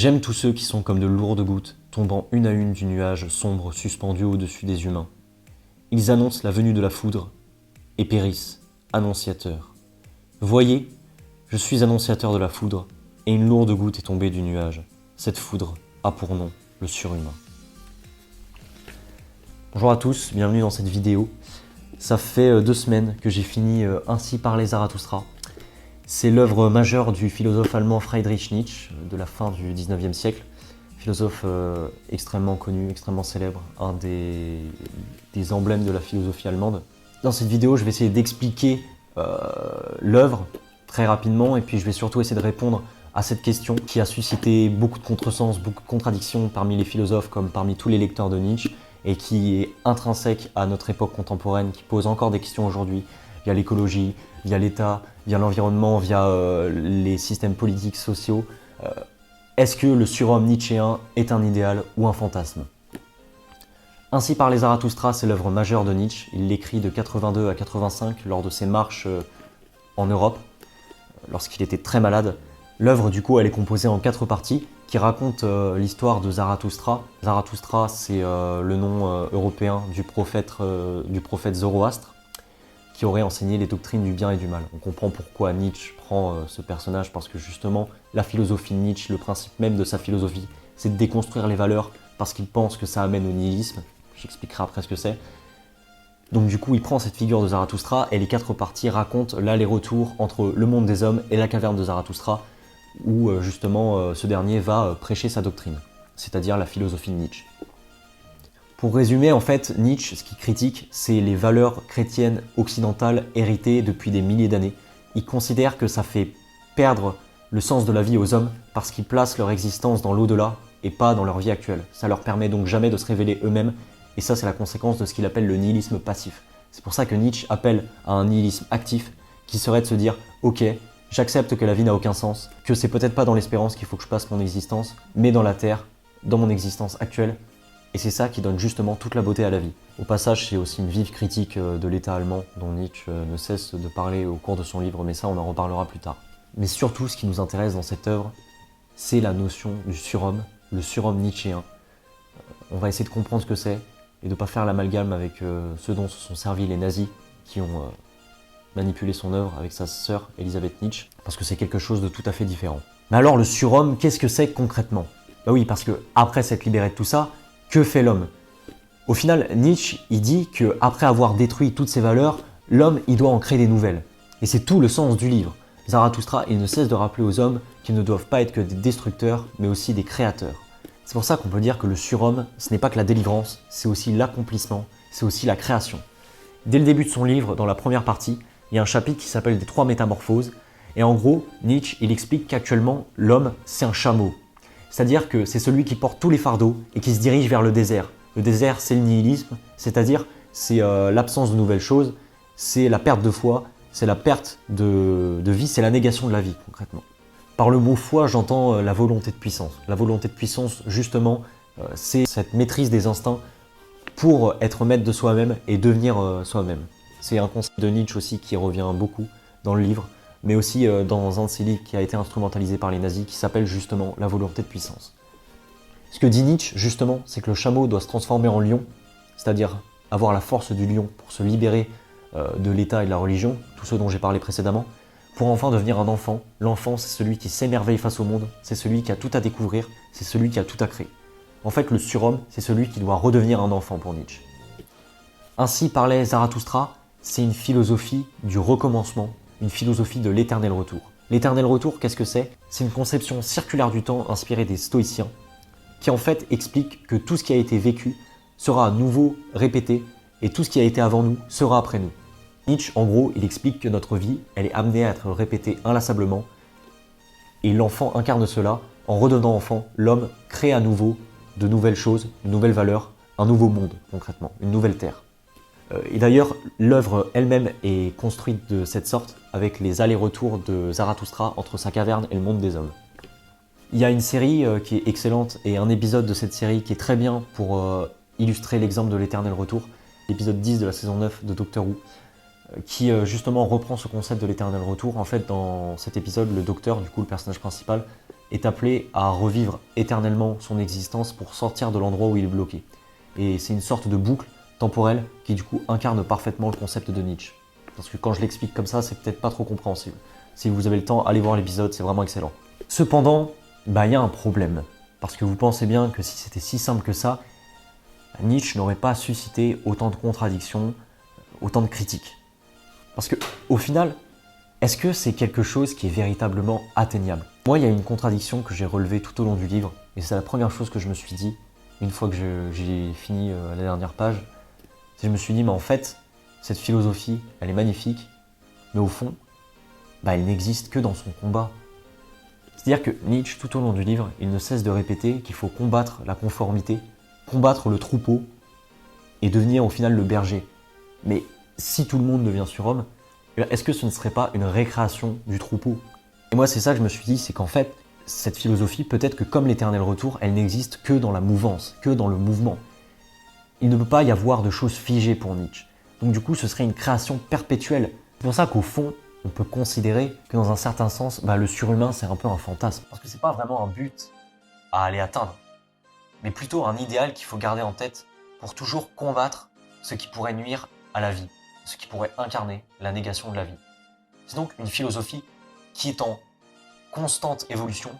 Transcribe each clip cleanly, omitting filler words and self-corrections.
J'aime tous ceux qui sont comme de lourdes gouttes, tombant une à une du nuage sombre suspendu au-dessus des humains. Ils annoncent la venue de la foudre et périssent, annonciateurs. Voyez, je suis annonciateur de la foudre, et une lourde goutte est tombée du nuage. Cette foudre a pour nom le surhumain. Bonjour à tous, bienvenue dans cette vidéo. Ça fait 2 semaines que j'ai fini Ainsi parlait Zarathustra. C'est l'œuvre majeure du philosophe allemand Friedrich Nietzsche, de la fin du 19e siècle. Philosophe extrêmement connu, extrêmement célèbre, un des emblèmes de la philosophie allemande. Dans cette vidéo, je vais essayer d'expliquer l'œuvre très rapidement, et puis je vais surtout essayer de répondre à cette question qui a suscité beaucoup de contresens, beaucoup de contradictions parmi les philosophes comme parmi tous les lecteurs de Nietzsche, et qui est intrinsèque à notre époque contemporaine, qui pose encore des questions aujourd'hui, via l'écologie, via l'État, via l'environnement, via les systèmes politiques, sociaux. Est-ce que le surhomme nietzschéen est un idéal ou un fantasme? Ainsi parlait Zarathustra, c'est l'œuvre majeure de Nietzsche. Il l'écrit de 82 à 85 lors de ses marches en Europe, lorsqu'il était très malade. L'œuvre, du coup, elle est composée en 4 parties qui racontent l'histoire de Zarathustra. Zarathustra, c'est le nom européen du prophète Zoroastre, qui aurait enseigné les doctrines du bien et du mal. On comprend pourquoi Nietzsche prend ce personnage, parce que justement, la philosophie de Nietzsche, le principe même de sa philosophie, c'est de déconstruire les valeurs, parce qu'il pense que ça amène au nihilisme. J'expliquerai après ce que c'est. Donc du coup, il prend cette figure de Zarathustra, et les 4 parties racontent l'aller-retour entre le monde des hommes et la caverne de Zarathustra, où justement ce dernier va prêcher sa doctrine, c'est-à-dire la philosophie de Nietzsche. Pour résumer, en fait, Nietzsche, ce qu'il critique, c'est les valeurs chrétiennes occidentales héritées depuis des milliers d'années. Il considère que ça fait perdre le sens de la vie aux hommes parce qu'ils placent leur existence dans l'au-delà et pas dans leur vie actuelle. Ça leur permet donc jamais de se révéler eux-mêmes, et ça c'est la conséquence de ce qu'il appelle le nihilisme passif. C'est pour ça que Nietzsche appelle à un nihilisme actif, qui serait de se dire « Ok, j'accepte que la vie n'a aucun sens, que c'est peut-être pas dans l'espérance qu'il faut que je passe mon existence, mais dans la terre, dans mon existence actuelle. » Et c'est ça qui donne justement toute la beauté à la vie. Au passage, c'est aussi une vive critique de l'État allemand, dont Nietzsche ne cesse de parler au cours de son livre, mais ça on en reparlera plus tard. Mais surtout, ce qui nous intéresse dans cette œuvre, c'est la notion du surhomme, le surhomme nietzschéen. On va essayer de comprendre ce que c'est, et de ne pas faire l'amalgame avec ce dont se sont servis les nazis, qui ont manipulé son œuvre avec sa sœur Elisabeth Nietzsche, parce que c'est quelque chose de tout à fait différent. Mais alors le surhomme, qu'est-ce que c'est concrètement? Bah oui, parce que après s'être libéré de tout ça, que fait l'homme? Au final, Nietzsche, il dit qu'après avoir détruit toutes ces valeurs, l'homme, il doit en créer des nouvelles. Et c'est tout le sens du livre. Zarathustra, il ne cesse de rappeler aux hommes qu'ils ne doivent pas être que des destructeurs, mais aussi des créateurs. C'est pour ça qu'on peut dire que le surhomme, ce n'est pas que la délivrance, c'est aussi l'accomplissement, c'est aussi la création. Dès le début de son livre, dans la première partie, il y a un chapitre qui s'appelle « Des 3 métamorphoses ». Et en gros, Nietzsche, il explique qu'actuellement, l'homme, c'est un chameau. C'est-à-dire que c'est celui qui porte tous les fardeaux et qui se dirige vers le désert. Le désert, c'est le nihilisme, c'est-à-dire c'est l'absence de nouvelles choses, c'est la perte de foi, c'est la perte de vie, c'est la négation de la vie, concrètement. Par le mot foi, j'entends la volonté de puissance. La volonté de puissance, justement, c'est cette maîtrise des instincts pour être maître de soi-même et devenir soi-même. C'est un concept de Nietzsche aussi qui revient beaucoup dans le livre, mais aussi dans un de ses livres qui a été instrumentalisé par les nazis, qui s'appelle justement La volonté de puissance. Ce que dit Nietzsche, justement, c'est que le chameau doit se transformer en lion, c'est-à-dire avoir la force du lion pour se libérer de l'État et de la religion, tout ce dont j'ai parlé précédemment, pour enfin devenir un enfant. L'enfant, c'est celui qui s'émerveille face au monde, c'est celui qui a tout à découvrir, c'est celui qui a tout à créer. En fait, le surhomme, c'est celui qui doit redevenir un enfant pour Nietzsche. Ainsi parlait Zarathustra, c'est une philosophie du recommencement, une philosophie de l'éternel retour. L'éternel retour, qu'est-ce que c'est? C'est une conception circulaire du temps inspirée des stoïciens, qui en fait explique que tout ce qui a été vécu sera à nouveau répété, et tout ce qui a été avant nous sera après nous. Nietzsche, en gros, il explique que notre vie, elle est amenée à être répétée inlassablement, et l'enfant incarne cela. En redevenant enfant, l'homme crée à nouveau de nouvelles choses, de nouvelles valeurs, un nouveau monde, concrètement, une nouvelle terre. Et d'ailleurs, l'œuvre elle-même est construite de cette sorte, avec les allers-retours de Zarathustra entre sa caverne et le monde des hommes. Il y a une série qui est excellente, et un épisode de cette série qui est très bien pour illustrer l'exemple de l'éternel retour, l'épisode 10 de la saison 9 de Doctor Who, qui justement reprend ce concept de l'éternel retour. En fait, dans cet épisode, le docteur, du coup le personnage principal, est appelé à revivre éternellement son existence pour sortir de l'endroit où il est bloqué. Et c'est une sorte de boucle temporelle qui du coup incarne parfaitement le concept de Nietzsche. Parce que quand je l'explique comme ça, c'est peut-être pas trop compréhensible. Si vous avez le temps, allez voir l'épisode, c'est vraiment excellent. Cependant, il y a un problème. Parce que vous pensez bien que si c'était si simple que ça, Nietzsche n'aurait pas suscité autant de contradictions, autant de critiques. Parce que, au final, est-ce que c'est quelque chose qui est véritablement atteignable? Moi, il y a une contradiction que j'ai relevée tout au long du livre, et c'est la première chose que je me suis dit, une fois que j'ai fini la dernière page, c'est que je me suis dit, mais en fait, cette philosophie, elle est magnifique, mais au fond, elle n'existe que dans son combat. C'est-à-dire que Nietzsche, tout au long du livre, il ne cesse de répéter qu'il faut combattre la conformité, combattre le troupeau, et devenir au final le berger. Mais si tout le monde devient surhomme, est-ce que ce ne serait pas une récréation du troupeau? Et moi, c'est ça que je me suis dit, c'est qu'en fait, cette philosophie, peut-être que comme l'éternel retour, elle n'existe que dans la mouvance, que dans le mouvement. Il ne peut pas y avoir de choses figées pour Nietzsche. Donc du coup, ce serait une création perpétuelle. C'est pour ça qu'au fond, on peut considérer que dans un certain sens, le surhumain, c'est un peu un fantasme. Parce que c'est pas vraiment un but à aller atteindre, mais plutôt un idéal qu'il faut garder en tête pour toujours combattre ce qui pourrait nuire à la vie, ce qui pourrait incarner la négation de la vie. C'est donc une philosophie qui est en constante évolution,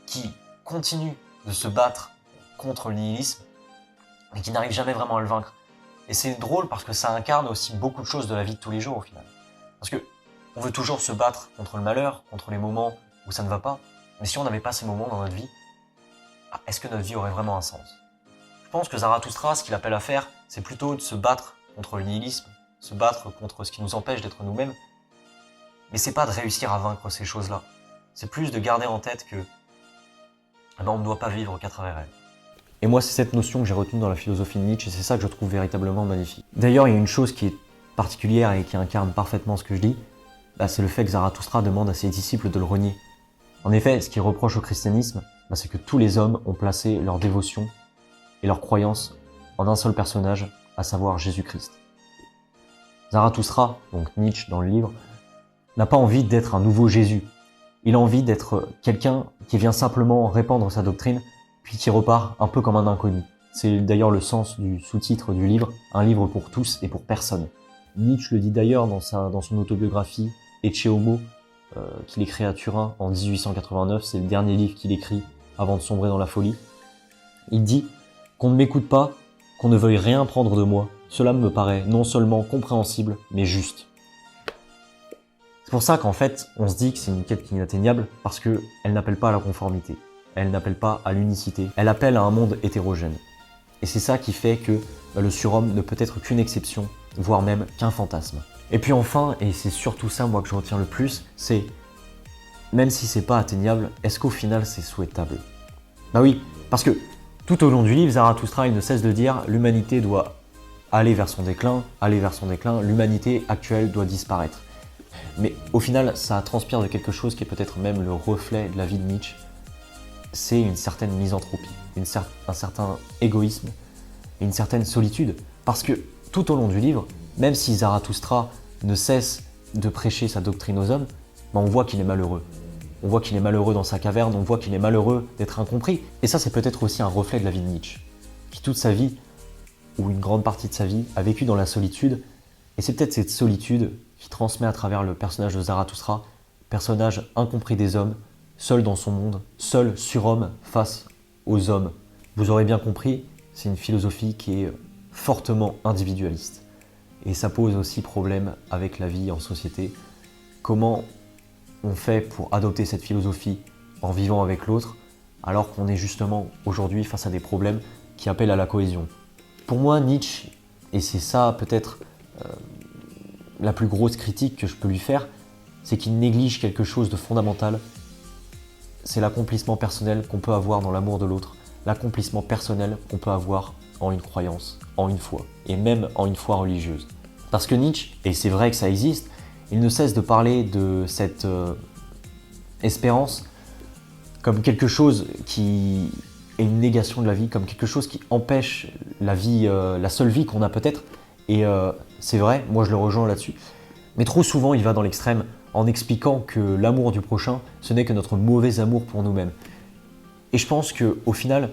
qui continue de se battre contre le nihilisme, mais qui n'arrive jamais vraiment à le vaincre. Et c'est drôle parce que ça incarne aussi beaucoup de choses de la vie de tous les jours au final. Parce que on veut toujours se battre contre le malheur, contre les moments où ça ne va pas, mais si on n'avait pas ces moments dans notre vie, est-ce que notre vie aurait vraiment un sens? Je pense que Zarathustra, ce qu'il appelle à faire, c'est plutôt de se battre contre le nihilisme, se battre contre ce qui nous empêche d'être nous-mêmes, mais c'est pas de réussir à vaincre ces choses-là. C'est plus de garder en tête que on ne doit pas vivre qu'à travers elles. Et moi, c'est cette notion que j'ai retenue dans la philosophie de Nietzsche, et c'est ça que je trouve véritablement magnifique. D'ailleurs, il y a une chose qui est particulière et qui incarne parfaitement ce que je dis, c'est le fait que Zarathustra demande à ses disciples de le renier. En effet, ce qu'il reproche au christianisme, c'est que tous les hommes ont placé leur dévotion et leur croyance en un seul personnage, à savoir Jésus-Christ. Zarathustra, donc Nietzsche dans le livre, n'a pas envie d'être un nouveau Jésus. Il a envie d'être quelqu'un qui vient simplement répandre sa doctrine, puis qui repart un peu comme un inconnu. C'est d'ailleurs le sens du sous-titre du livre, un livre pour tous et pour personne. Nietzsche le dit d'ailleurs dans son autobiographie Ecce Homo, qu'il écrit à Turin en 1889, c'est le dernier livre qu'il écrit avant de sombrer dans la folie. Il dit « Qu'on ne m'écoute pas, qu'on ne veuille rien prendre de moi, cela me paraît non seulement compréhensible, mais juste. » C'est pour ça qu'en fait, on se dit que c'est une quête qui est inatteignable, parce qu'elle n'appelle pas à la conformité, elle n'appelle pas à l'unicité, elle appelle à un monde hétérogène. Et c'est ça qui fait que le surhomme ne peut être qu'une exception, voire même qu'un fantasme. Et puis enfin, et c'est surtout ça moi que je retiens le plus, c'est, même si c'est pas atteignable, est-ce qu'au final c'est souhaitable? Oui, parce que tout au long du livre, Zarathustra il ne cesse de dire l'humanité doit aller vers son déclin, l'humanité actuelle doit disparaître. Mais au final, ça transpire de quelque chose qui est peut-être même le reflet de la vie de Nietzsche. C'est une certaine misanthropie, un certain égoïsme, une certaine solitude. Parce que tout au long du livre, même si Zarathustra ne cesse de prêcher sa doctrine aux hommes, on voit qu'il est malheureux. On voit qu'il est malheureux dans sa caverne, on voit qu'il est malheureux d'être incompris. Et ça, c'est peut-être aussi un reflet de la vie de Nietzsche, qui toute sa vie, ou une grande partie de sa vie, a vécu dans la solitude. Et c'est peut-être cette solitude qui transmet à travers le personnage de Zarathustra, personnage incompris des hommes, seul dans son monde, seul surhomme face aux hommes. Vous aurez bien compris, c'est une philosophie qui est fortement individualiste. Et ça pose aussi problème avec la vie en société. Comment on fait pour adopter cette philosophie en vivant avec l'autre, alors qu'on est justement aujourd'hui face à des problèmes qui appellent à la cohésion. Pour moi, Nietzsche, et c'est ça peut-être la plus grosse critique que je peux lui faire, c'est qu'il néglige quelque chose de fondamental. C'est l'accomplissement personnel qu'on peut avoir dans l'amour de l'autre, l'accomplissement personnel qu'on peut avoir en une croyance, en une foi, et même en une foi religieuse. Parce que Nietzsche, et c'est vrai que ça existe, il ne cesse de parler de cette espérance comme quelque chose qui est une négation de la vie, comme quelque chose qui empêche la vie, la seule vie qu'on a peut-être. Et c'est vrai, moi je le rejoins là-dessus. Mais trop souvent, il va dans l'extrême en expliquant que l'amour du prochain, ce n'est que notre mauvais amour pour nous-mêmes. Et je pense qu'au final,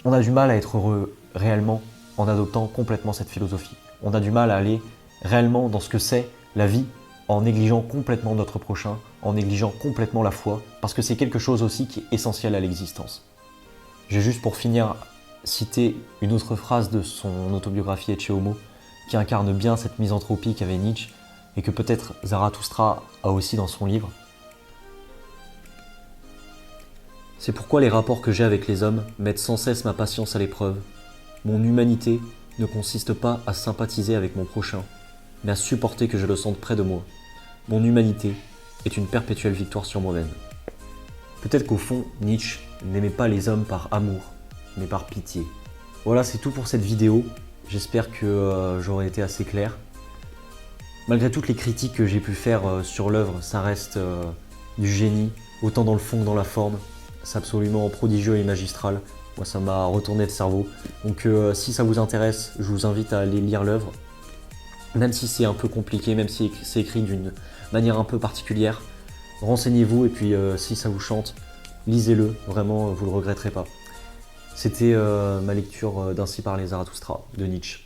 on a du mal à être heureux réellement en adoptant complètement cette philosophie. On a du mal à aller réellement dans ce que c'est la vie en négligeant complètement notre prochain, en négligeant complètement la foi, parce que c'est quelque chose aussi qui est essentiel à l'existence. J'ai juste pour finir cité une autre phrase de son autobiographie Ecce Homo, qui incarne bien cette misanthropie qu'avait Nietzsche, et que peut-être Zarathustra a aussi dans son livre. C'est pourquoi les rapports que j'ai avec les hommes mettent sans cesse ma patience à l'épreuve. Mon humanité ne consiste pas à sympathiser avec mon prochain, mais à supporter que je le sente près de moi. Mon humanité est une perpétuelle victoire sur moi-même. Peut-être qu'au fond, Nietzsche n'aimait pas les hommes par amour, mais par pitié. Voilà, c'est tout pour cette vidéo. J'espère que j'aurai été assez clair. Malgré toutes les critiques que j'ai pu faire sur l'œuvre, ça reste du génie, autant dans le fond que dans la forme. C'est absolument prodigieux et magistral. Moi, ça m'a retourné le cerveau. Donc si ça vous intéresse, je vous invite à aller lire l'œuvre. Même si c'est un peu compliqué, même si c'est écrit d'une manière un peu particulière, renseignez-vous et puis si ça vous chante, lisez-le. Vraiment, vous ne le regretterez pas. C'était ma lecture d'Ainsi parlait Zarathustra de Nietzsche.